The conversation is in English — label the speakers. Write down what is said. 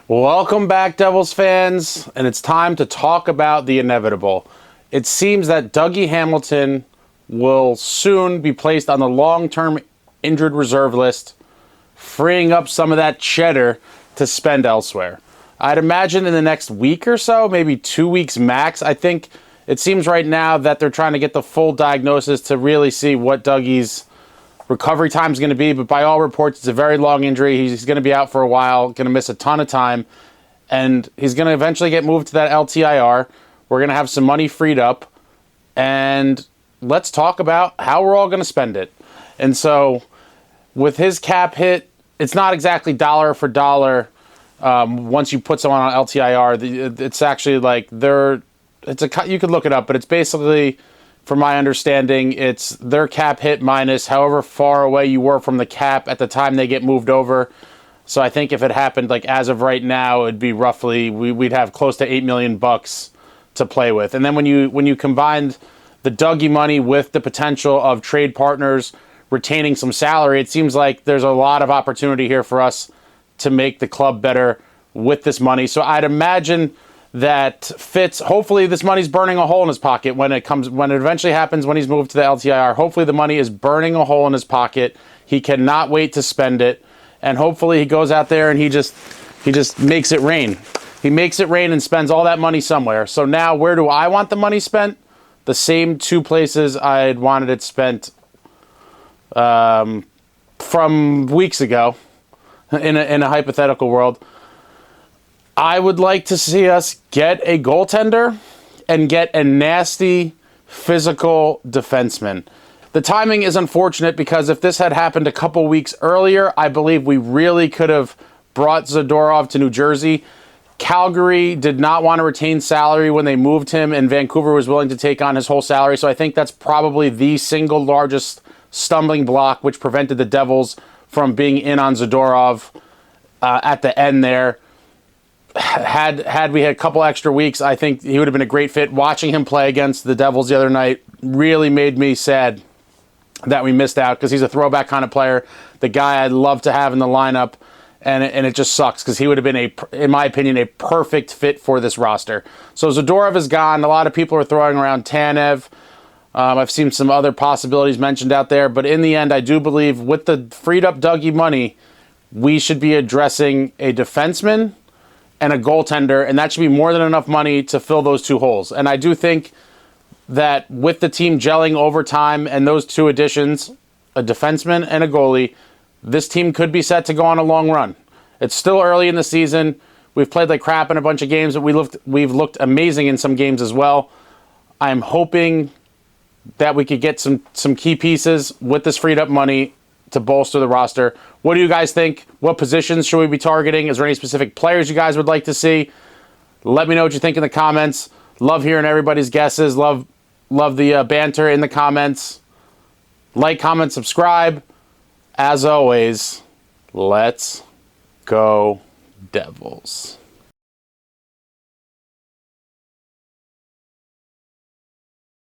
Speaker 1: Welcome back, Devils fans, and it's time to talk about the inevitable. It seems that Dougie Hamilton will soon be placed on the long-term injured reserve list, freeing up some of that cheddar to spend elsewhere. I'd imagine in the next week or so, maybe 2 weeks max. I think it seems right now that they're trying to get the full diagnosis to really see what Dougie's recovery time is going to be, but by all reports, it's a very long injury. He's going to be out for a while, going to miss a ton of time, and he's going to eventually get moved to that LTIR. We're going to have some money freed up, and let's talk about how we're all going to spend it. And so with his cap hit, it's not exactly dollar for dollar. Once you put someone on LTIR, it's actually like you could look it up, but it's basically, from my understanding, it's their cap hit minus however far away you were from the cap at the time they get moved over. So I think if it happened like as of right now, it'd be roughly we'd have close to $8 million to play with. And then when you combined the Dougie money with the potential of trade partners retaining some salary, it seems like there's a lot of opportunity here for us to make the club better with this money. So I'd imagine that Fitz, hopefully this money's burning a hole in his pocket when it eventually happens, when he's moved to the LTIR. Hopefully the money is burning a hole in his pocket. He cannot wait to spend it. And hopefully he goes out there and he just makes it rain. He makes it rain and spends all that money somewhere. So now where do I want the money spent? The same two places I'd wanted it spent from weeks ago in a hypothetical world. I would like to see us get a goaltender and get a nasty physical defenseman. The timing is unfortunate because if this had happened a couple weeks earlier, I believe we really could have brought Zadorov to New Jersey. Calgary did not want to retain salary when they moved him, and Vancouver was willing to take on his whole salary. So I think that's probably the single largest stumbling block which prevented the Devils from being in on Zadorov at the end there. Had we had a couple extra weeks, I think he would have been a great fit. Watching him play against the Devils the other night really made me sad that we missed out, because he's a throwback kind of player, the guy I'd love to have in the lineup, and it just sucks because he would have been, in my opinion, a perfect fit for this roster. So Zadorov is gone. A lot of people are throwing around Tanev. I've seen some other possibilities mentioned out there, but in the end, I do believe with the freed up Dougie money, we should be addressing a defenseman and a goaltender, and that should be more than enough money to fill those two holes. And I do think that with the team gelling over time and those two additions, a defenseman and a goalie, this team could be set to go on a long run. It's still early in the season. We've played like crap in a bunch of games, but we've looked amazing in some games as well. I'm hoping that we could get some key pieces with this freed up money to bolster the roster. What do you guys think? What positions should we be targeting? Is there any specific players you guys would like to see? Let me know what you think in the comments. Love hearing everybody's guesses. Love the banter in the comments. Like, comment, subscribe. As always, let's go Devils.